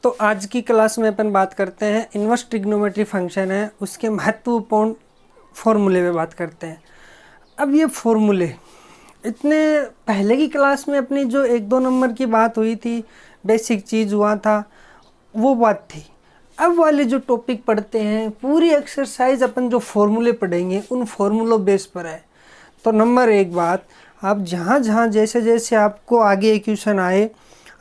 तो आज की क्लास में अपन बात करते हैं इन्वर्स ट्रिग्नोमेट्री फंक्शन है उसके महत्वपूर्ण फॉर्मूले में बात करते हैं। अब ये फॉर्मूले इतने पहले की क्लास में अपनी जो 1-2 नंबर की बात हुई थी, बेसिक चीज़ हुआ था, वो बात थी। अब वाले जो टॉपिक पढ़ते हैं पूरी एक्सरसाइज अपन जो फॉर्मूले पढ़ेंगे उन फॉर्मूलों बेस पर है। तो नंबर 1 बात, आप जहाँ जहाँ जैसे जैसे आपको आगे इक्वेशन आए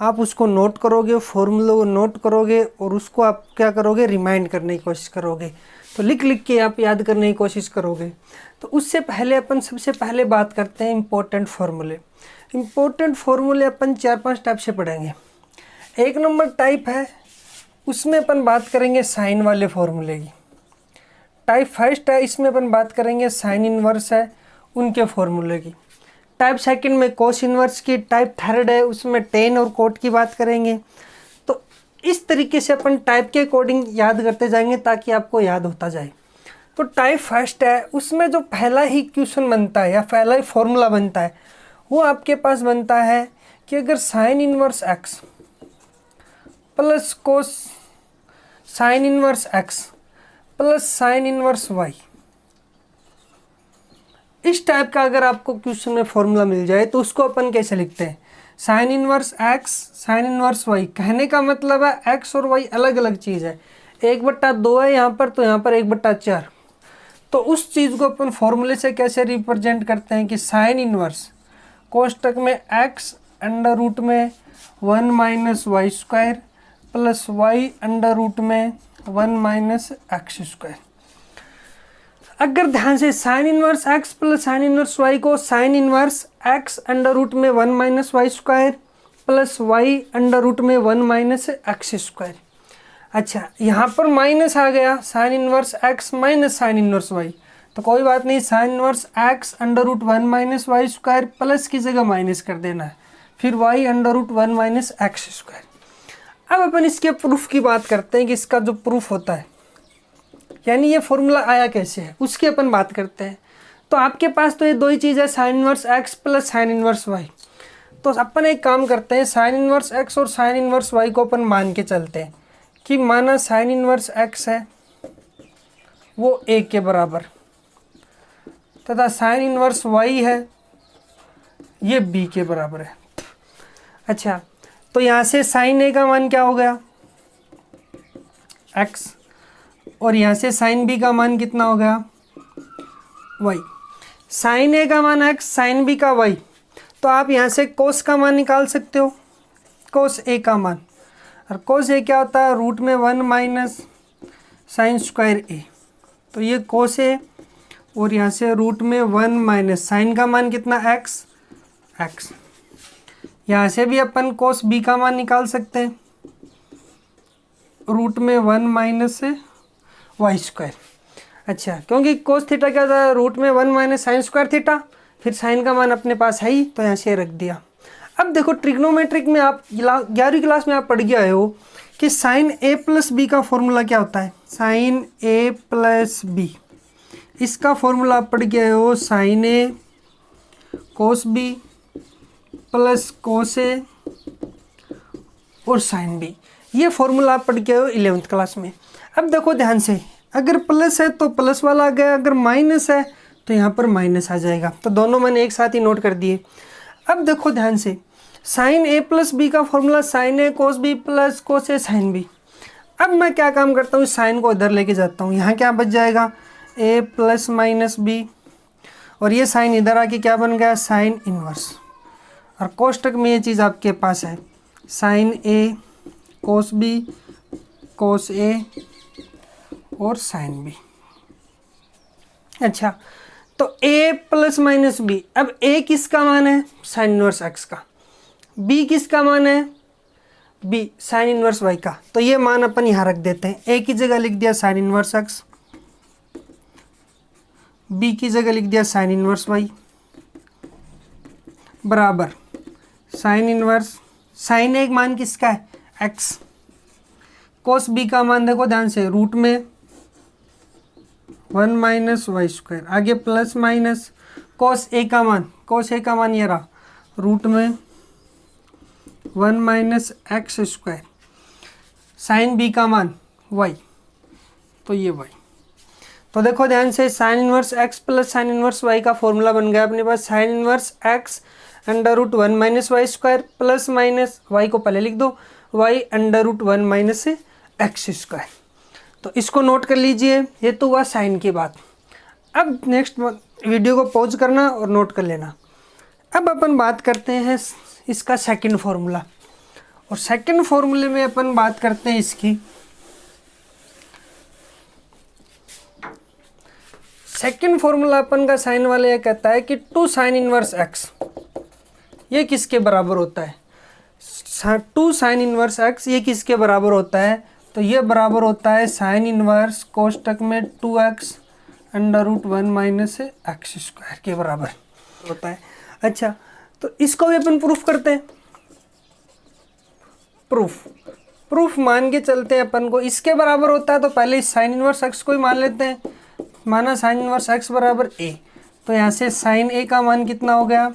आप उसको नोट करोगे, फॉर्मूलों को नोट करोगे और उसको आप क्या करोगे, रिमाइंड करने की कोशिश करोगे। तो लिख लिख के आप याद करने की कोशिश करोगे। तो उससे पहले अपन सबसे पहले बात करते हैं इम्पोर्टेंट फार्मूले। इम्पोर्टेंट फार्मूले अपन 4-5 टाइप से पढ़ेंगे। 1 नंबर टाइप है, उसमें अपन बात करेंगे साइन वाले फार्मूले की। टाइप फर्स्ट है, इसमें अपन बात करेंगे साइन इन्वर्स है उनके फार्मूले की। टाइप सेकंड में कोस इन्वर्स की। टाइप थर्ड है, उसमें टेन और कोट की बात करेंगे। तो इस तरीके से अपन टाइप के अकॉर्डिंग याद करते जाएंगे ताकि आपको याद होता जाए। तो टाइप फर्स्ट है, उसमें जो पहला ही क्वेश्चन बनता है या पहला ही फॉर्मूला बनता है वो आपके पास बनता है कि अगर sine inverse x plus cos sine inverse x plus sine inverse y, इस टाइप का अगर आपको क्वेश्चन में फॉर्मूला मिल जाए तो उसको अपन कैसे लिखते हैं, sine inverse x sine inverse y. कहने का मतलब है एक्स और वाई अलग अलग चीज़ है, 1/2 है यहाँ पर, तो यहाँ पर 1/4। तो उस चीज़ को अपन फॉर्मूले से कैसे रिप्रेजेंट करते हैं कि साइन इन्वर्स कोष्टक में एक्स अंडर रूट में 1 minus Y square plus Y under root में 1 माइनस एक्स स्क्वायर। अगर ध्यान से sine inverse x plus sine inverse Y को sine inverse x under root में 1 minus Y square plus Y under root में 1 minus x square. अच्छा, यहाँ पर माइनस आ गया, sine inverse x minus sine inverse y, तो कोई बात नहीं, sine inverse x under root 1 minus Y square plus की जगह माइनस कर देना है, फिर y under root 1 minus x square. अब अपन इसके प्रूफ की बात करते हैं कि इसका जो प्रूफ होता है यानी ये फॉर्मूला आया कैसे है उसकी अपन बात करते हैं। तो आपके पास तो ये दो ही चीज़ है, sine inverse x plus sine inverse y. तो अपन एक काम करते हैं, साइन इन्वर्स एक्स और साइन इन्वर्स वाई को अपन मान के चलते हैं कि माना साइन इन्वर्स एक्स है वो a के बराबर तथा साइन इन्वर्स वाई है ये b के बराबर है। अच्छा, तो यहाँ से साइन a का मान क्या हो गया x और यहाँ से साइन b का मान कितना हो गया y। साइन a का मान x, साइन b का y, तो आप यहाँ से कोस का मान निकाल सकते हो, कोस a का मान। और कोस a क्या होता है, रूट में 1 माइनस साइन स्क्वायर a, तो ये कोस a और यहाँ से रूट में 1 माइनस साइन का मान कितना x। यहाँ से भी अपन कोस b का मान निकाल सकते हैं, रूट में 1 माइनस वाई स्क्वायर। अच्छा, क्योंकि कोस थीटा क्या था, रूट में 1 माइनस साइन स्क्वायर थीटा, फिर साइन का मान अपने पास है ही तो यहाँ से रख दिया। अब देखो ट्रिग्नोमेट्रिक में आप 11वीं क्लास में आप पढ़ के आए हो कि साइन a प्लस बी का फॉर्मूला क्या होता है, साइन a प्लस बी, इसका फॉर्मूला आप पढ़ के आए हो, sine a cos b plus cos a और साइन b। ये फॉर्मूला आप पढ़ के आए हो 11th क्लास में। अब देखो ध्यान से, अगर प्लस है तो प्लस वाला आ गया, अगर माइनस है तो यहाँ पर माइनस आ जाएगा, तो दोनों मैंने एक साथ ही नोट कर दिए। अब देखो ध्यान से, साइन a प्लस बी का formula sine a cos b plus cos a sine b। अब मैं क्या काम करता हूँ, साइन को इधर लेके जाता हूँ, यहाँ क्या बच जाएगा a प्लस माइनस b, और ये साइन इधर आके क्या बन गया साइन इन्वर्स। और कोष्टक में ये चीज़ आपके पास है, sine a cos b cos a और साइन b। अच्छा, तो a प्लस माइनस b, अब a किसका मान है साइन इन्वर्स x का, b किसका मान है b साइन इन्वर्स y का, तो ये मान अपन यहाँ रख देते हैं। a की जगह लिख दिया साइन इन्वर्स x, b की जगह लिख दिया साइन इन्वर्स y बराबर साइन इन्वर्स, साइन एक मान किसका है x, कोस b का मान देखो ध्यान से, रूट में 1 माइनस वाई स्क्वायर, आगे प्लस माइनस कोस a का मान, कोस a का मान ये रहा, रूट में 1 minus x square. Sine b का मान वाई, तो ये वाई। तो देखो ध्यान से, sine inverse x plus sine inverse Y का फॉर्मूला बन गया अपने पास। Sine inverse X under root 1 minus Y square plus minus Y को पहले लिख दो, Y under root 1 minus x square. तो इसको नोट कर लीजिए, ये तो हुआ साइन की बात। अब नेक्स्ट वीडियो को पॉज करना और नोट कर लेना। अब अपन बात करते हैं इसका सेकंड फॉर्मूला, और सेकंड फॉर्मूले में अपन बात करते हैं इसकी। सेकंड फॉर्मूला अपन का साइन वाले ये कहता है कि 2 साइन इनवर्स एक्स ये किसके बराबर होता है। 2 साइन इनवर्स एक्स ये किसके बराबर होता है, तो ये बराबर होता है साइन इनवर्स कोष्टक में 2x under root 1 minus x square के बराबर होता है। अच्छा, तो इसको भी अपन प्रूफ करते हैं। प्रूफ मान के चलते हैं अपन को, इसके बराबर होता है तो पहले साइन इनवर्स एक्स को ही मान लेते हैं। माना साइन इनवर्स एक्स बराबर ए, तो यहाँ से साइन ए का मान कितना हो गया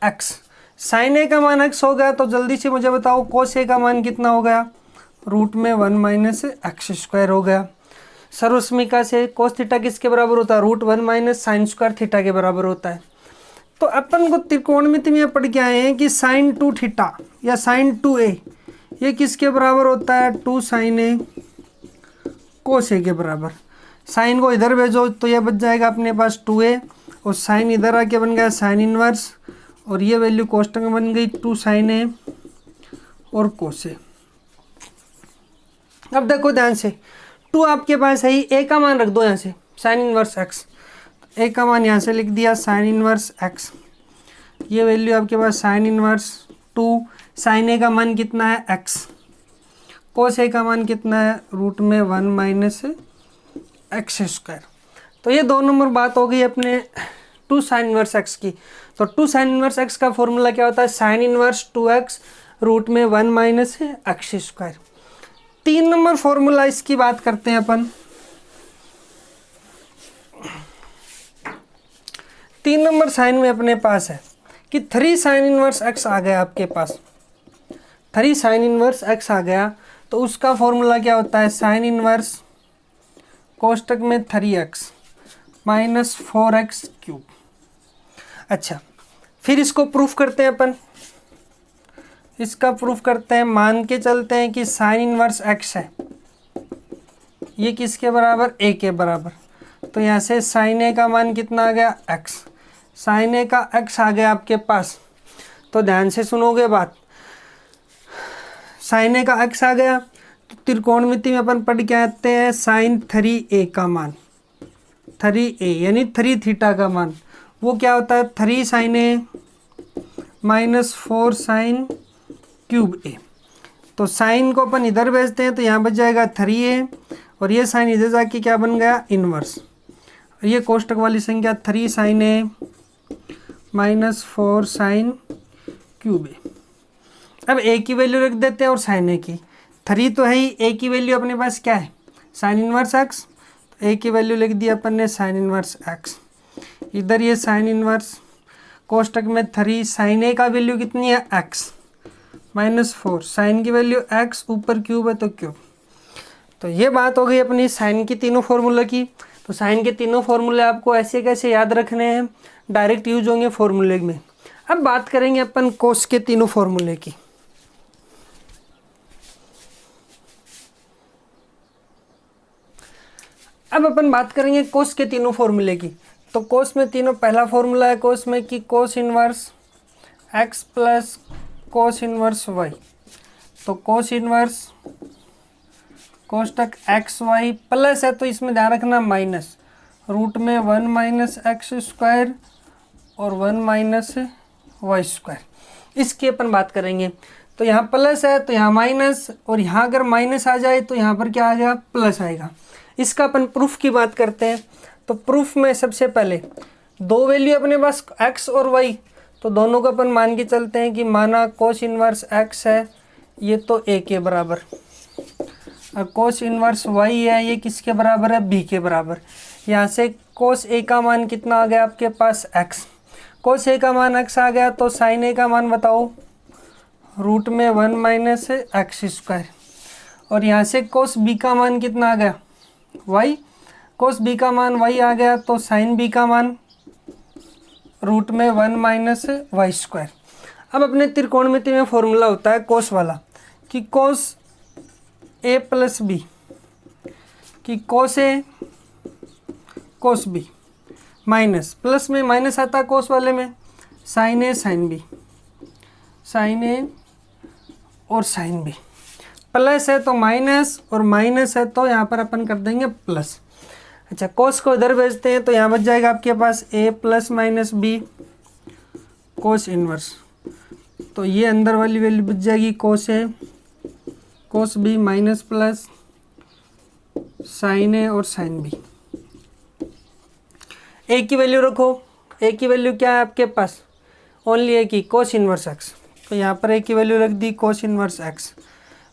एक्स। साइन ए का मान एक्स हो गया, तो जल्दी से मुझे बताओ कोस ए का मान कितना हो गया, रूट में 1 माइनस एक्स स्क्वायर हो गया। सर्वसमीका से कोस थीटा किसके बराबर होता है, root 1 minus sine square theta के बराबर होता है। तो अपन को त्रिकोणमिति में पढ़ के आए हैं कि साइन 2 थीटा या साइन 2a ये किसके बराबर होता है, 2 साइन ए कोस ए के बराबर। साइन को इधर भेजो तो ये बच जाएगा अपने पास 2a, और साइन इधर आके बन गया साइन इनवर्स, और ये वैल्यू कोष्टक में बन गई 2 साइन ए और कोस ए। अब देखो ध्यान से, 2 आपके पास है ही, ए का मान रख दो यहाँ से साइन इनवर्स एक्स, ए का मान यहाँ से लिख दिया साइन इनवर्स एक्स। ये वैल्यू आपके पास साइन इनवर्स 2, साइन ए का मान कितना है एक्स, कोस ए का मान कितना है रूट में 1 माइनस एक्स स्क्वायर। तो ये 2 नंबर बात हो गई अपने 2 साइन इनवर्स एक्स की। तो 2 साइन इनवर्स एक्स का फॉर्मूला क्या होता है, साइन इनवर्स 2x रूट में 1 minus x square. 3 number formula इसकी बात करते हैं अपन। 3 नंबर साइन में अपने पास है कि 3 साइन इनवर्स एक्स आ गया आपके पास, 3 साइन इनवर्स एक्स आ गया, तो उसका फॉर्मूला क्या होता है, साइन इनवर्स कोष्टक में 3x माइनस 4x क्यूब। अच्छा, फिर इसको प्रूफ करते हैं अपन। इसका प्रूफ करते हैं, मान के चलते हैं कि साइन इनवर्स x है ये किसके बराबर, a के बराबर। तो यहाँ से साइन a का मान कितना आ गया x, साइन a का x आ गया आपके पास। तो ध्यान से सुनोगे बात, साइन a का x आ गया, तो त्रिकोणमिति में अपन पढ़ के आते हैं साइन 3a का मान, 3a यानी 3 थीटा का मान वो क्या होता है, 3 साइन ए माइनस 4 साइन क्यूब ए। तो साइन को अपन इधर भेजते हैं तो यहाँ बच जाएगा 3a, और ये साइन इधर जाके क्या बन गया इनवर्स, और ये कोष्टक वाली संख्या 3 साइन ए माइनस 4 साइन क्यूब ए। अब a की वैल्यू रख देते हैं और साइन ए की, 3 तो है ही, a की वैल्यू अपने पास क्या है साइन इनवर्स x, तो a की वैल्यू लिख दी अपन ने साइन इनवर्स x। इधर ये साइन इनवर्स कोष्टक में 3 साइन ए का वैल्यू कितनी है x माइनस 4, साइन की वैल्यू x, ऊपर क्यूब है तो क्यूब। तो ये बात हो गई अपनी साइन की तीनों फॉर्मूला की। तो साइन के तीनों फॉर्मूले आपको ऐसे कैसे याद रखने हैं, डायरेक्ट यूज होंगे फॉर्मूले में। अब बात करेंगे अपन कोस के तीनों फॉर्मूले की। अब अपन बात करेंगे कोस के तीनों फॉर्मूले की। तो कोस में तीनों, पहला फॉर्मूला है कोस में कि cos inverse x plus cos inverse y। तो कोस इनवर्स कोष्टक एक्स वाई प्लस है, तो इसमें ध्यान रखना माइनस, रूट में 1 माइनस एक्स स्क्वायर और 1 माइनस वाई स्क्वायर। इसकी अपन बात करेंगे। तो यहाँ प्लस है तो यहाँ माइनस, और यहाँ अगर माइनस आ जाए तो यहाँ पर क्या आ जाएगा प्लस आएगा। इसका अपन प्रूफ की बात करते हैं। तो प्रूफ में सबसे पहले 2 वैल्यू अपने पास x और y, तो दोनों को अपन मान के चलते हैं कि माना कोस इनवर्स x है ये तो a के बराबर, और कोस इनवर्स y है ये किसके बराबर है b के बराबर। यहाँ से कोस a का मान कितना आ गया आपके पास x, कोस a का मान x आ गया, तो साइन a का मान बताओ, रूट में 1 माइनस एक्स स्क्वायर, और यहाँ से कोस बी का मान कितना आ गया, y, कोस बी का मान y आ गया, तो साइन बी का मान रूट में 1 माइनस वाई स्क्वायर। अब अपने त्रिकोणमिति में फॉर्मूला होता है कोस वाला कि कोस ए प्लस बी, कि कोस A cos B minus, plus में माइनस आता है कोस वाले में, sign A sine B, sign A और साइन बी, प्लस है तो माइनस और माइनस है तो यहाँ पर अपन कर देंगे प्लस। अच्छा, कोस को इधर भेजते हैं तो यहाँ बच जाएगा आपके पास A plus minus B cos inverse, तो ये अंदर वाली वैल्यू बच जाएगी cos A cos B minus plus sine A और साइन बी। ए की वैल्यू रखो, ए की वैल्यू क्या है आपके पास, ओनली ए की कोस इनवर्स एक्स, तो यहाँ पर ए की वैल्यू रख दी कोस इनवर्स एक्स।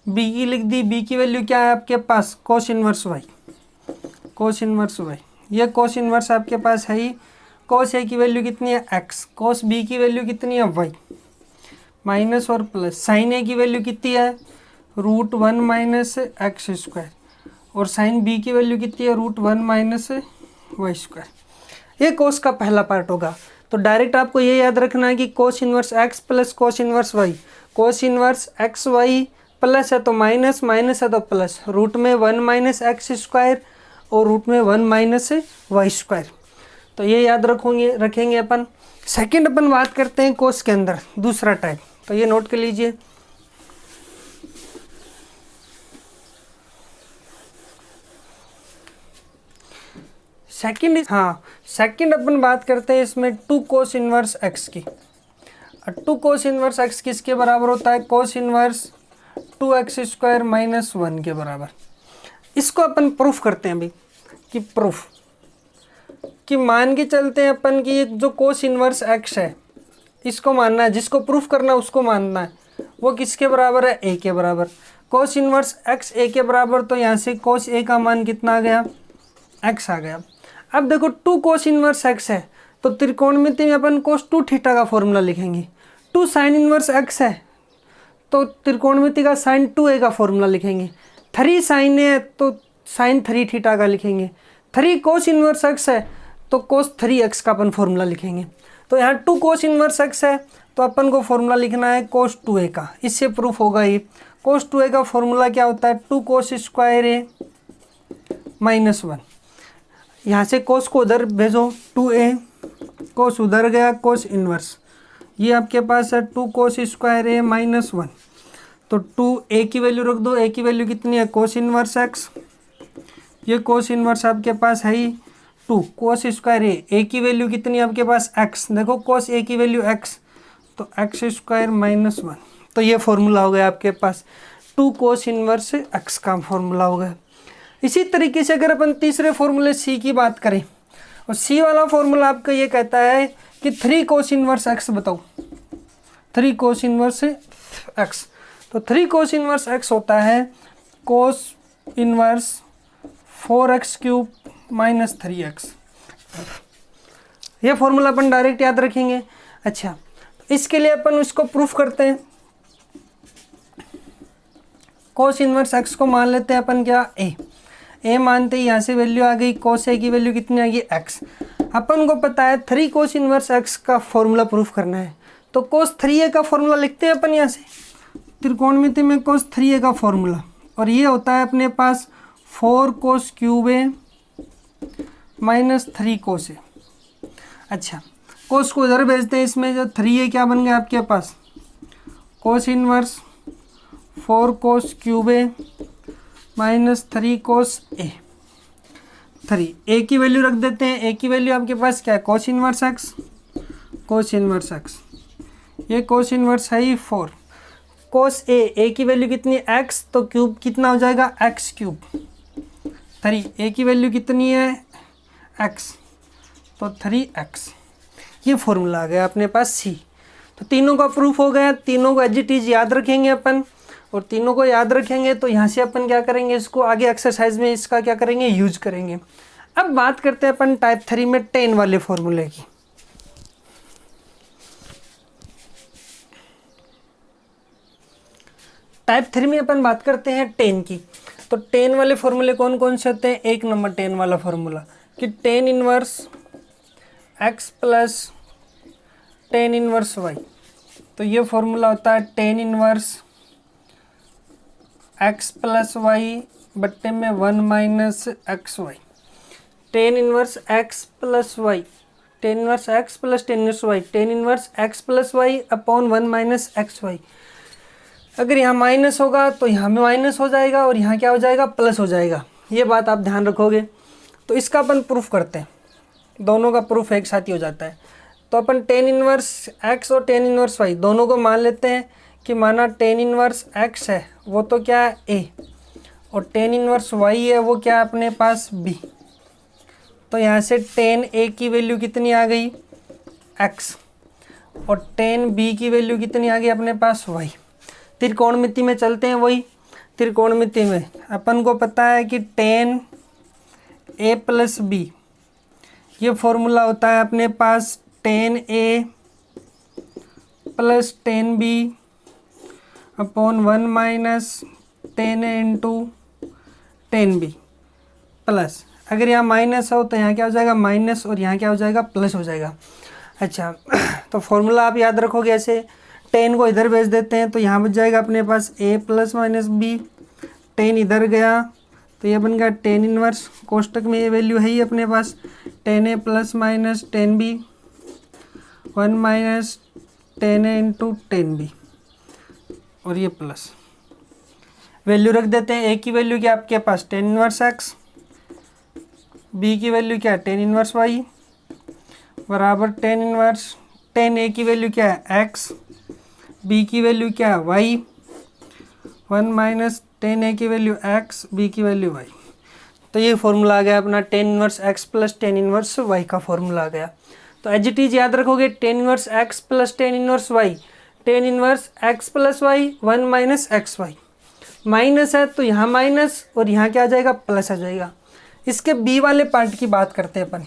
बी की लिख दी, बी की वैल्यू क्या है आपके पास, cos inverse Y, cos inverse Y, ये कोस इनवर्स आपके पास है ही। कोस ए की वैल्यू कितनी है एक्स, कोस बी की वैल्यू कितनी है वाई, माइनस और प्लस, साइन ए की वैल्यू कितनी है रूट 1 माइनस एक्स स्क्वायर, और साइन बी की वैल्यू कितनी है रूट 1 माइनस वाई स्क्वायर। ये कोस का पहला पार्ट होगा। तो डायरेक्ट आपको ये याद रखना है कि cos inverse x plus cos inverse Y, cos inverse x Y plus है तो माइनस, माइनस है तो प्लस, रूट में 1 माइनस एक्स स्क्वायर और रूट में 1 माइनस वाई स्क्वायर। तो ये याद रखेंगे अपन। सेकंड अपन बात करते हैं कोस के अंदर दूसरा टाइप, तो ये नोट कर लीजिए। सेकंड अपन बात करते हैं इसमें 2 कोस इनवर्स एक्स की। 2 कोस इनवर्स एक्स किसके बराबर होता है, cos inverse 2x square minus 1 के बराबर। इसको अपन प्रूफ करते हैं अभी कि प्रूफ कि मान के चलते हैं अपन कि ये जो कोस इनवर्स एक्स है इसको मानना है, जिसको प्रूफ करना है उसको मानना है, वो किसके बराबर है, ए के बराबर। कोस इनवर्स एक्स ए के बराबर, तो यहाँ से कोस ए का मान कितना आ गया, एक्स आ गया। अब देखो 2 कोस इनवर्स एक्स है तो त्रिकोणमिति में अपन कोस 2 थीटा का फॉर्मूला लिखेंगे। 2 साइन इनवर्स एक्स है तो त्रिकोणमिति का साइन 2a का फॉर्मूला लिखेंगे। 3 साइन ए है तो साइन 3 थीटा का लिखेंगे। 3 कोस इनवर्स एक्स है तो कोस 3x का अपन फॉर्मूला लिखेंगे। तो यहाँ 2 कोस इनवर्स एक्स है तो अपन को फॉर्मूला लिखना है कोस 2a का, इससे प्रूफ होगा ये। कोस 2a का फॉर्मूला क्या होता है, 2 कोस स्क्वायर ए माइनस 1। यहाँ से कोस को उधर भेजो, 2a कोस उधर गया कोस इनवर्स, ये आपके पास है 2 कोस स्क्वायर ए माइनस 1। तो 2a की वैल्यू रख दो, a की वैल्यू कितनी है कोस इनवर्स एक्स, ये कोस इनवर्स आपके पास है ही 2 कोस स्क्वायर ए की वैल्यू कितनी है आपके पास x, देखो कोस ए की वैल्यू x, तो एक्स स्क्वायर माइनस 1। तो ये फॉर्मूला हो गया आपके पास 2 कोस इनवर्स x का फॉर्मूला हो गया। इसी तरीके से अगर अपन तीसरे फॉर्मूले c की बात करें, और c वाला फॉर्मूला आपका ये कहता है कि 3 कोस इनवर्स x बताओ, 3 कोस इनवर्स x, तो 3 कोस इनवर्स x होता है cos inverse 4x cube minus 3x। ये फॉर्मूला अपन डायरेक्ट याद रखेंगे। अच्छा, इसके लिए अपन उसको प्रूफ करते हैं। कोस इनवर्स x को मान लेते हैं अपन क्या, a मानते ही यहाँ से वैल्यू आ गई, कोस a की वैल्यू कितनी आ गई x। अपन को पता है 3 कोस इनवर्स x का फॉर्मूला प्रूफ करना है, तो कोस 3a का फॉर्मूला लिखते हैं अपन यहाँ से त्रिकोणमिति में कोस 3a का फॉर्मूला, और ये होता है अपने पास 4 कोस क्यूब ए माइनस 3 कोस ए। अच्छा, कोस को इधर भेजते हैं, इसमें जो 3a क्या बन गया आपके पास, कोस इनवर्स 4 कोस क्यूब ए माइनस 3 कोस ए। 3a की वैल्यू रख देते हैं, a की वैल्यू आपके पास क्या है कोस इनवर्स एक्स, कोस इनवर्स एक्स, ये कोस इनवर्स है ही 4 कोस ए की वैल्यू कितनी है x, तो क्यूब कितना हो जाएगा x क्यूब। 3a की वैल्यू कितनी है x, तो 3x। ये फॉर्मूला आ गया अपने पास c। तो तीनों का प्रूफ हो गया, तीनों को एज इट इज याद रखेंगे अपन, और तीनों को याद रखेंगे तो यहाँ से अपन क्या करेंगे, इसको आगे एक्सरसाइज में इसका क्या करेंगे, यूज करेंगे। अब बात करते हैं अपन टाइप 3 में टेन वाले फॉर्मूले की। टाइप 3 में अपन बात करते हैं टेन की। तो टेन वाले फॉर्मूले कौन कौन से होते हैं? एक नंबर टेन वाला फॉर्मूला कि tan inverse x plus tan inverse y। तो ये फॉर्मूला होता है tan inverse x plus y बट्टे में 1 minus x y. Tan inverse x plus y, tan inverse x plus tan inverse y, tan inverse x plus y upon 1 minus x y. अगर यहाँ minus होगा तो यहाँ में माइनस हो जाएगा और यहाँ क्या हो जाएगा? प्लस हो जाएगा। ये बात आप ध्यान रखोगे। तो इसका अपन प्रूफ करते हैं, दोनों का प्रूफ एक साथ ही हो जाता है। तो अपन टेन इनवर्स x और टेन इनवर्स y दोनों को मान लेते हैं कि माना टेन इनवर्स x है वो तो क्या है a, और टेन इनवर्स y है वो क्या है अपने पास b। तो यहाँ से टेन a की वैल्यू कितनी आ गई? x, और टेन b की वैल्यू कितनी आ गई अपने पास? y। त्रिकोणमिति में चलते हैं, वही त्रिकोणमिति में अपन को पता है कि टेन a प्लस बी, ये फॉर्मूला होता है अपने पास tan a plus tan B upon 1 minus tan a into tan B plus, अगर यहाँ माइनस हो तो यहाँ क्या हो जाएगा? माइनस, और यहाँ क्या हो जाएगा? प्लस हो जाएगा। अच्छा तो फॉर्मूला आप याद रखोगे ऐसे, टेन को इधर भेज देते हैं तो यहाँ बच जाएगा अपने पास a plus minus b, tan इधर गया तो ये बन गया टेन इनवर्स, कोष्टक में ये वैल्यू है ही अपने पास tan a plus minus tan B 1 minus tan a into tan B, और ये प्लस वैल्यू रख देते हैं। a की वैल्यू क्या आपके पास? टेन इनवर्स x, b की वैल्यू क्या है? टेन इनवर्स y बराबर टेन इनवर्स टेन a की वैल्यू क्या है? x, b की वैल्यू क्या है? y, 1 माइनस टेन a की वैल्यू x, b की वैल्यू y। तो ये फॉर्मूला आ गया अपना tan inverse x plus tan inverse y का फॉर्मूला आ गया। तो एज इट इज याद रखोगे tan inverse x plus tan inverse y, tan inverse x plus y 1 minus x y. Minus है तो यहाँ माइनस और यहाँ क्या आ जाएगा? प्लस आ जाएगा। इसके b वाले पार्ट की बात करते हैं अपन।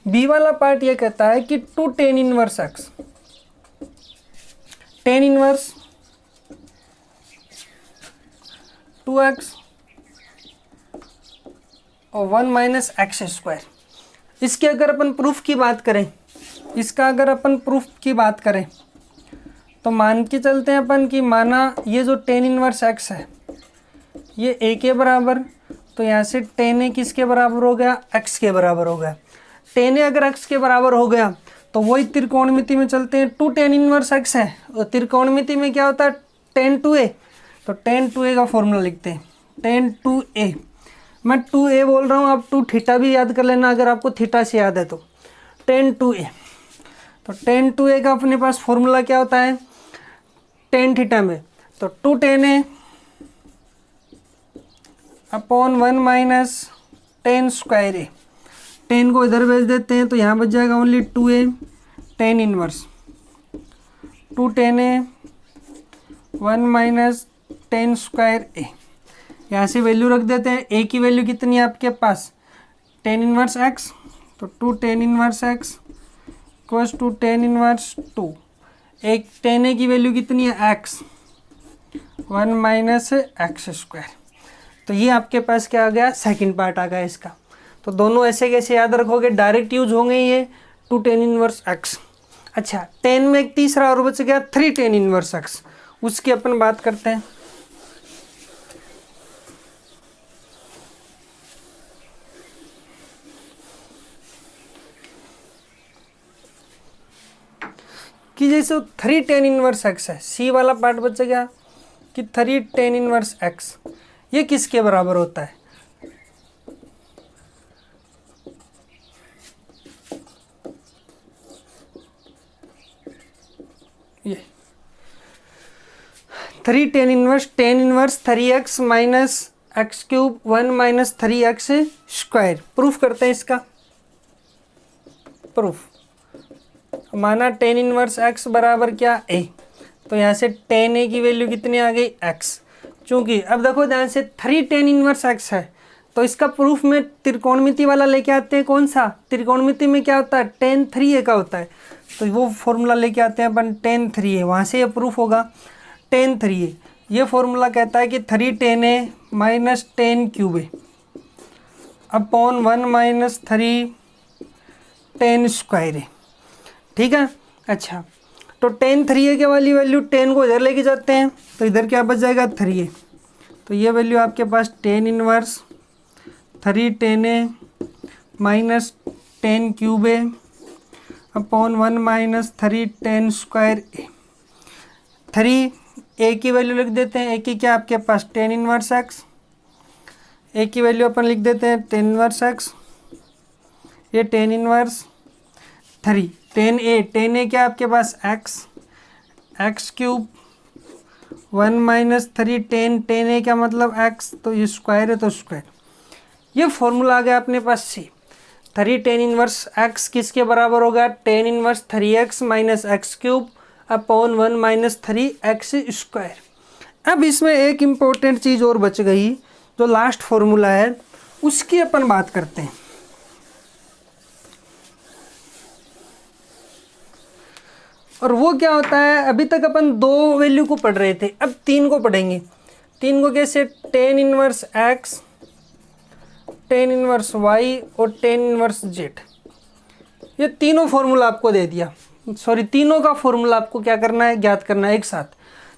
b वाला पार्ट ये कहता है कि two tan inverse x, tan inverse 2x और 1 माइनस एक्स स्क्वायर। इसके अगर अपन प्रूफ की बात करें, इसका अगर अपन प्रूफ की बात करें तो मान के चलते हैं अपन कि माना ये जो टेन इनवर्स x है ये a के बराबर, तो यहाँ से टेन a किसके बराबर हो गया? x के बराबर हो गया। टेन a अगर x के बराबर हो गया तो वही त्रिकोणमिति में चलते हैं, टू टेन इनवर्स x है और त्रिकोणमिति में क्या होता है? Tan two a। तो टेन टू a का फॉर्मूला लिखते हैं, टेन टू a। मैं टू a बोल रहा हूँ, आप टू थीटा भी याद कर लेना अगर आपको थीटा से याद है तो। टेन टू a, तो टेन टू a का अपने पास फॉर्मूला क्या होता है टेन थीटा में? तो two tan a upon 1 minus tan square a। Tan को इधर भेज देते हैं तो यहाँ बच जाएगा only two a tan inverse, two tan a 1 minus tan square a। यहाँ से वैल्यू रख देते हैं। a की वैल्यू कितनी है आपके पास? टेन इनवर्स x, तो two tan inverse x equals to tan inverse two. एक टेन a की वैल्यू कितनी है? x, 1 minus x square. तो ये आपके पास क्या आ गया? सेकंड पार्ट आ गया इसका। तो दोनों ऐसे कैसे याद रखोगे? डायरेक्ट यूज होंगे ये टू टेन इनवर्स x। अच्छा टेन में एक तीसरा और बच गया थ्री टेन इनवर्स x, उसकी अपन बात करते हैं। कि जैसे थ्री टेन इनवर्स x है, सी वाला पार्ट बच गया कि थ्री टेन इनवर्स x, ये किसके बराबर होता है? ये three tan inverse three x minus x cube 1 minus three x square. Proof करते हैं इसका प्रूफ। माना टेन इनवर्स x बराबर क्या? a। तो यहाँ से टेन a की वैल्यू कितनी आ गई? x। चूंकि अब देखो ध्यान से थ्री टेन इनवर्स x है तो इसका प्रूफ में त्रिकोणमिति वाला लेके आते हैं। कौन सा? त्रिकोणमिति में क्या होता है? टेन थ्री a का होता है, तो वो फॉर्मूला लेके आते हैं अपन टेन थ्री a, वहाँ से ये प्रूफ होगा टेन थ्री a। ये फॉर्मूला कहता है कि 3tan minus tan cube A upon 1 minus 3tan square ए। ठीक है। अच्छा, तो tan 3a के वाली वैल्यू 10 को इधर लेके जाते हैं तो इधर क्या बच जाएगा 3a। तो ये वैल्यू आपके पास tan inverse 3tan minus tan cube A upon 1 minus 3tan square A. 3a की वैल्यू लिख देते हैं। a की क्या आपके पास tan इनवर्स x, a की वैल्यू अपन लिख देते हैं tan इनवर्स x, ये tan इनवर्स 3 tan a क्या आपके पास x cube 1 minus 3tan a क्या मतलब x, तो ये स्क्वायर है तो स्क्वायर। ये फॉर्मूला आ गया अपने पास से। 3tan इनवर्स x किसके बराबर होगा tan inverse 3x minus x cube upon 1 minus 3x square. अब इसमें एक इम्पोर्टेंट चीज़ और बच गई, जो लास्ट फॉर्मूला है उसकी अपन बात करते हैं। और वो क्या होता है, अभी तक अपन 2 वैल्यू को पढ़ रहे थे, अब 3 को पढ़ेंगे। 3 को कैसे, tan inverse x, tan inverse y और tan इनवर्स z। ये तीनों फॉर्मूला आपको दे दिया, सॉरी तीनों का फॉर्मूला आपको क्या करना है, ज्ञात करना है एक साथ।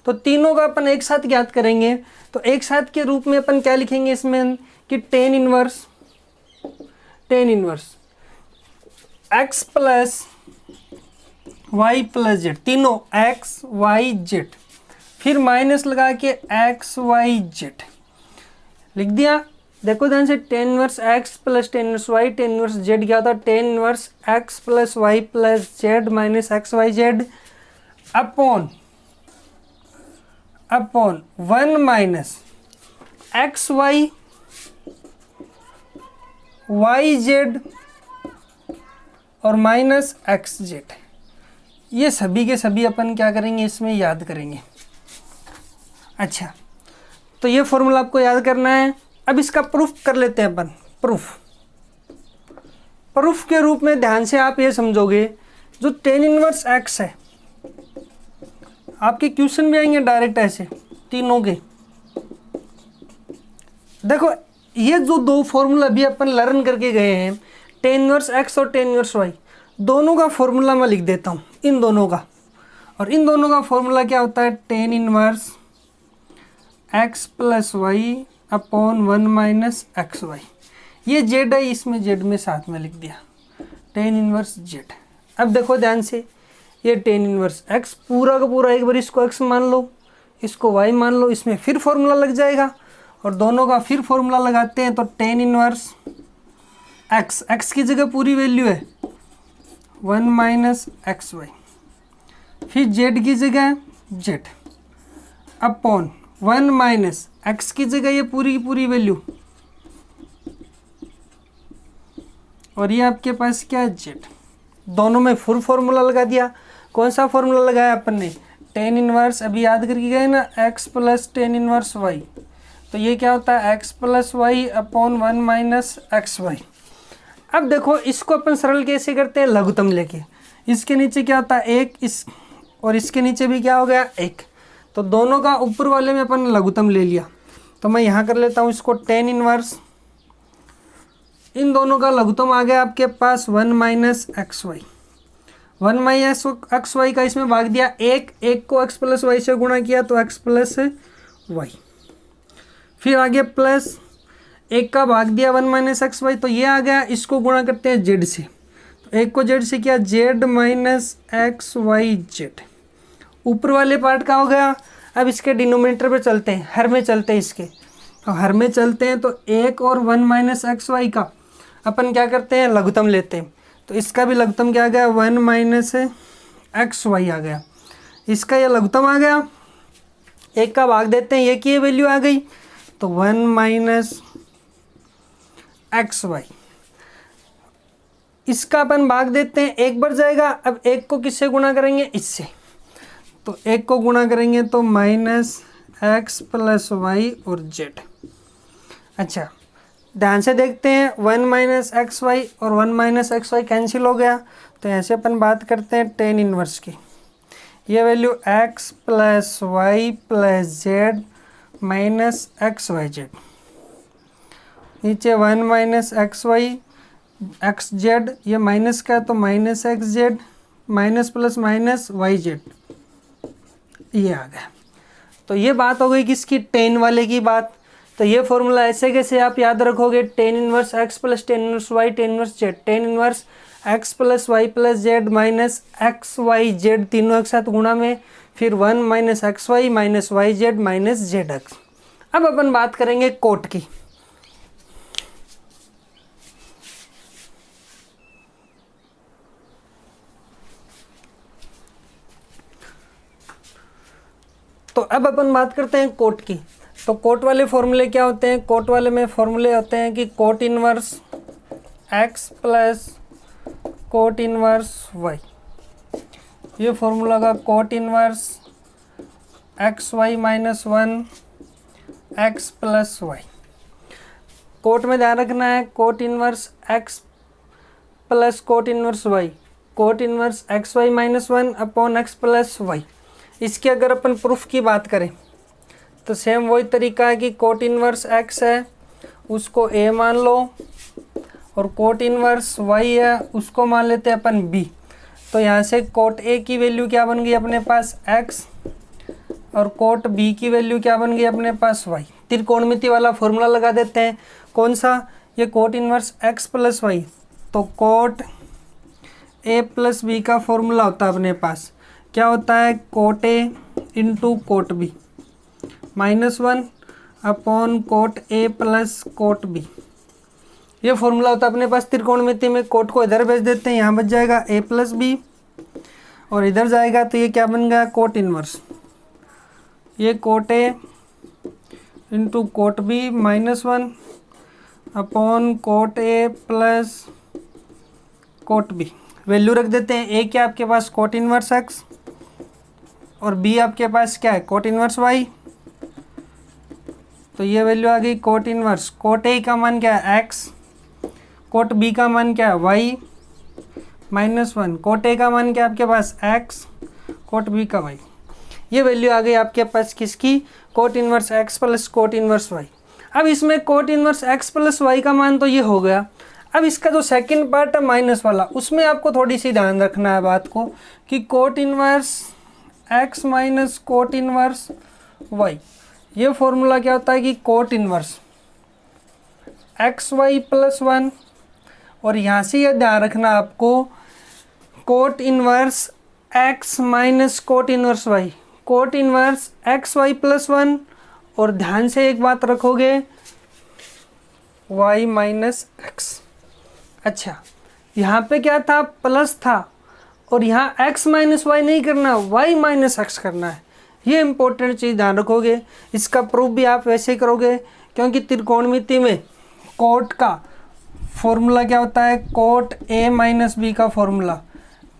तो तीनों का अपन एक साथ ज्ञात करेंगे, तो एक साथ के रूप में अपन क्या लिखेंगे इसमें कि tan inverse x plus y plus z, तीनों x y z, फिर माइनस लगा के x y z लिख दिया। देखो ध्यान से, tan inverse x plus tan inverse y, tan inverse z क्या होता है, tan inverse x plus y plus z minus x y z upon 1 minus x y y z और माइनस एक्स जेड। ये सभी के सभी अपन क्या करेंगे, इसमें याद करेंगे। अच्छा, तो ये फॉर्मूला आपको याद करना है। अब इसका प्रूफ कर लेते हैं अपन। प्रूफ के रूप में ध्यान से आप ये समझोगे, जो tan इनवर्स x है, आपके क्वेश्चन भी आएंगे डायरेक्ट ऐसे तीनों के। देखो ये जो 2 फॉर्मूला भी अपन लर्न करके गए हैं, tan इनवर्स x और tan इनवर्स y, दोनों का फॉर्मूला मैं लिख देता हूँ, इन दोनों का। और इन दोनों का फॉर्मूला क्या होता है, tan inverse x plus y upon 1 minus x y. ये z है, इसमें z में साथ में लिख दिया tan इनवर्स z। अब देखो ध्यान से, ये tan इनवर्स x पूरा का पूरा, एक बार इसको x मान लो, इसको y मान लो, इसमें फिर फॉर्मूला लग जाएगा और दोनों का फिर फॉर्मूला लगाते हैं। तो tan इनवर्स x की जगह पूरी वैल्यू है 1 माइनस एक्स वाई, फिर z की जगह z अपॉन 1 माइनस x की जगह ये पूरी की पूरी वैल्यू, और ये आपके पास क्या है z। दोनों में फुल फॉर्मूला लगा दिया। कौन सा फॉर्मूला लगाया अपन ने, tan इनवर्स, अभी याद करके गए ना, x plus tan inverse y। तो ये क्या होता है, x plus y upon 1 minus x y. अब देखो इसको अपन सरल कैसे करते हैं, लघुत्तम लेके। इसके नीचे क्या होता है, 1, इस और इसके नीचे भी क्या हो गया 1। तो दोनों का ऊपर वाले में अपन लघुत्तम ले लिया। तो मैं यहाँ कर लेता हूँ इसको tan इनवर्स, इन दोनों का लघुत्तम आ गया आपके पास 1 minus x y. 1 minus x y का इसमें भाग दिया 1 को x प्लस वाई से गुणा किया तो x प्लस वाई, फिर आगे प्लस 1 का भाग दिया 1 माइनस एक्स वाई, तो ये आ गया। इसको गुणा करते हैं z से, तो 1 को z से किया z minus x y z. ऊपर वाले पार्ट का हो गया। अब इसके डिनोमिनेटर पे चलते हैं, हर में चलते हैं इसके। तो हर में चलते हैं तो 1 और 1 माइनस एक्स वाई का अपन क्या करते हैं, लघुत्तम लेते हैं। तो इसका भी लघुत्तम क्या आ गया, 1 माइनस एक्स वाई आ गया। इसका ये लघुत्तम आ गया, 1 का भाग देते हैं, ये की वैल्यू आ गई, तो 1 माइनस एक्स वाई। इसका अपन भाग देते हैं, 1 बढ़ जाएगा। अब 1 को किससे गुणा करेंगे, इससे। तो 1 को गुणा करेंगे तो माइनस एक्स प्लस वाई और जेड। अच्छा ध्यान से देखते हैं, 1 माइनस एक्स वाई और 1 माइनस एक्स वाई कैंसिल हो गया। तो ऐसे अपन बात करते हैं tan इनवर्स की। ये value x plus y plus z minus x y z, नीचे 1 minus x y x z, ये माइनस का तो minus x z minus plus minus y z, ये आ गया। तो ये बात हो गई किसकी, टेन वाले की बात। तो ये फॉर्मूला ऐसे कैसे आप याद रखोगे, tan inverse x plus tan inverse y tan inverse z, tan inverse x plus y plus z minus x y z, तीनों एक साथ गुणा में, फिर 1 minus x y minus y z minus z x. अब अपन बात करेंगे कोट की। तो अब अपन बात करते हैं कोट की। तो कोट वाले फॉर्मूले क्या होते हैं, कोट वाले में फॉर्मूले होते हैं कि cot inverse x plus cot inverse Y, ये फॉर्मूला का cot inverse x y minus 1 x plus y. Cot में ध्यान रखना है cot inverse x plus cot inverse y, cot inverse x y minus 1 upon x plus y. इसकी अगर अपन proof की बात करें तो सेम वही तरीका है कि कोट इनवर्स एक्स है उसको ए मान लो, और कोट इनवर्स वाई है उसको मान लेते हैं अपन बी। तो यहाँ से कोट ए की वैल्यू क्या बन गई अपने पास एक्स, और कोट बी की वैल्यू क्या बन गई अपने पास वाई। त्रिकोणमिति वाला फॉर्मूला लगा देते हैं, कौन सा, ये cot inverse x plus y, तो कोट ए प्लस बी का फॉर्मूला होता है अपने पास, क्या होता है, cot a into cot b minus 1 upon cot a plus cot b, ये फॉर्मूला होता है अपने पास त्रिकोणमिति में। कोट को इधर भेज देते हैं, यहाँ बच जाएगा ए प्लस बी, और इधर जाएगा तो ये क्या बन गया, कोट इनवर्स, ये cot a into cot b minus 1 upon cot a plus cot b. Value रख देते हैं, ए क्या आपके पास कोट इनवर्स एक्स, और बी आपके पास क्या है, कोट इनवर्स वाई। तो ये वैल्यू आ गई कोट इनवर्स, कोट ए का मान क्या है एक्स, कोट बी का मान क्या है वाई माइनस 1, कोट ए का मान क्या है आपके पास एक्स, कोट बी का वाई। ये वैल्यू आ गई आपके पास किसकी, cot inverse x plus cot inverse y. अब इसमें cot inverse x plus y का मान तो ये हो गया। अब इसका जो सेकंड पार्ट है माइनस वाला, उसमें आपको थोड़ी सी ध्यान रखना है बात को कि cot inverse x minus cot inverse Y, ये फॉर्मूला क्या होता है कि cot inverse x Y plus 1, और यहाँ से यह ध्यान रखना आपको cot inverse x minus cot inverse y, cot inverse x Y plus 1, और ध्यान से एक बात रखोगे वाई माइनस एक्स। अच्छा, यहाँ पे क्या था, प्लस था, और यहाँ x माइनस वाई नहीं करना, y माइनस एक्स करना है। ये इंपॉर्टेंट चीज़ ध्यान रखोगे। इसका प्रूफ भी आप वैसे ही करोगे, क्योंकि त्रिकोणमिति में कोट का फॉर्मूला क्या होता है, कोट a माइनस बी का फॉर्मूला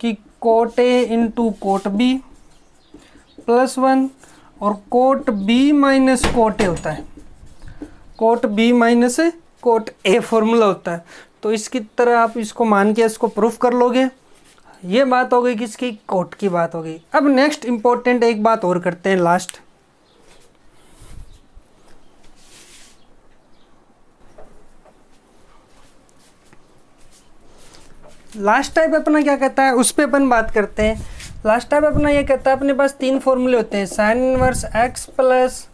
कि cot a into cot b plus 1, और cot b minus cot a होता है, cot b minus cot a formula होता है। तो इसकी तरह आप इसको मान के इसको प्रूफ कर लोगे। ये बात हो गई किसकी, कोट की बात हो गई। अब नेक्स्ट इंपॉर्टेंट एक बात और करते हैं, लास्ट टाइप अपना क्या कहता है उस पर अपन बात करते हैं। लास्ट टाइप अपना ये कहता है अपने पास तीन फॉर्मूले होते हैं, sign inverse x plus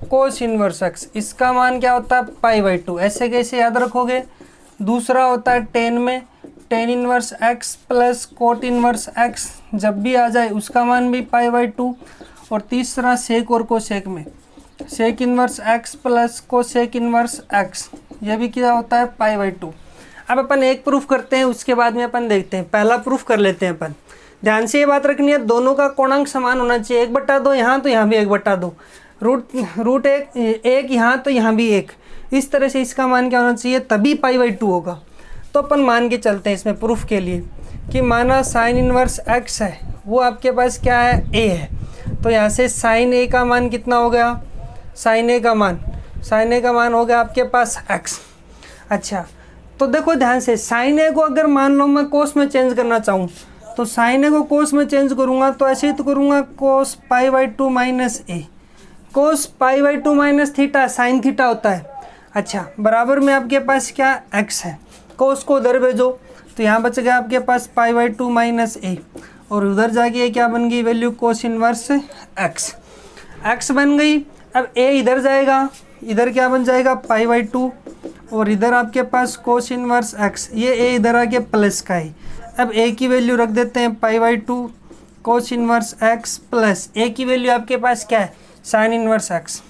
cos inverse x, इसका मान क्या होता है π/2, ऐसे कैसे याद रखोगे। दूसरा होता है टेन में ten inverse x plus cot inverse x, जब भी आ जाए उसका मान भी π/2। और तीसरा सेक और कोसेक में sec inverse x plus cosec inverse x, ये भी क्या होता है π/2। अब अपन एक प्रूफ करते हैं, उसके बाद में अपन देखते हैं। पहला प्रूफ कर लेते हैं अपन। ध्यान से ये बात रखनी है, दोनों का कोणांक समान होना चाहिए, 1/2 यहाँ तो यहाँ भी 1/2, रूट एक यहाँ तो यहाँ भी 1, इस तरह से इसका मान क्या होना चाहिए, तभी π/2 होगा। तो अपन मान के चलते हैं इसमें प्रूफ के लिए कि माना साइन इनवर्स एक्स है, वो आपके पास क्या है, ए है। तो यहाँ से साइन ए का मान कितना हो गया, साइन ए का मान हो गया आपके पास एक्स। अच्छा, तो देखो ध्यान से, साइन ए को अगर मान लो मैं कोस में चेंज करना चाहूँ तो साइन ए को कोस में चेंज करूँगा तो ऐसे ही तो करूँगा, cos pi by 2 minus A. Cos pi by 2 minus theta sine theta होता है। अच्छा, बराबर में आपके पास क्या एक्स है, कोस को उधर भेजो तो यहाँ बच गया आपके पास पाई बाई 2 माइनस ए, और उधर जाके क्या बन गई वैल्यू, कोस इनवर्स एक्स। एक्स बन गई। अब ए इधर जाएगा, इधर क्या बन जाएगा पाई बाई 2, और इधर आपके पास कोस इनवर्स एक्स, ये ए इधर आके प्लस का है। अब ए की वैल्यू रख देते हैं pi by 2 cos inverse x plus A की वैल्यू आपके पास क्या है, साइन इनवर्स एक्स,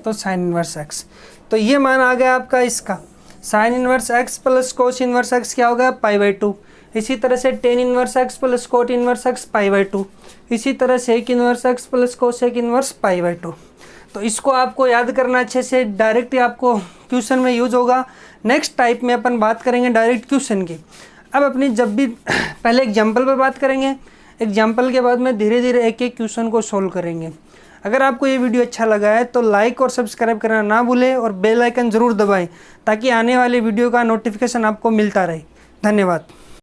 तो साइन इनवर्स एक्स। तो ये मान आ गया आपका इसका, sine inverse x plus cos inverse X क्या होगा पाई बाई 2। इसी तरह से tan inverse x plus cot inverse X pi by 2। इसी तरह से एक inverse x plus cosec inverse pi by 2। तो इसको आपको याद करना अच्छे से, डायरेक्ट ही आपको क्वेश्चन में यूज होगा। नेक्स्ट टाइप में अपन बात करेंगे डायरेक्ट क्वेश्चन की। अब अपनी जब भी पहले एग्जाम्पल पर बात करेंगे, एग्जाम्पल के बाद में धीरे धीरे एक एक क्वेश्चन को सोल्व करेंगे। अगर आपको ये वीडियो अच्छा लगा है तो लाइक और सब्सक्राइब करना ना भूलें और बेल आइकन ज़रूर दबाएं ताकि आने वाली वीडियो का नोटिफिकेशन आपको मिलता रहे। धन्यवाद।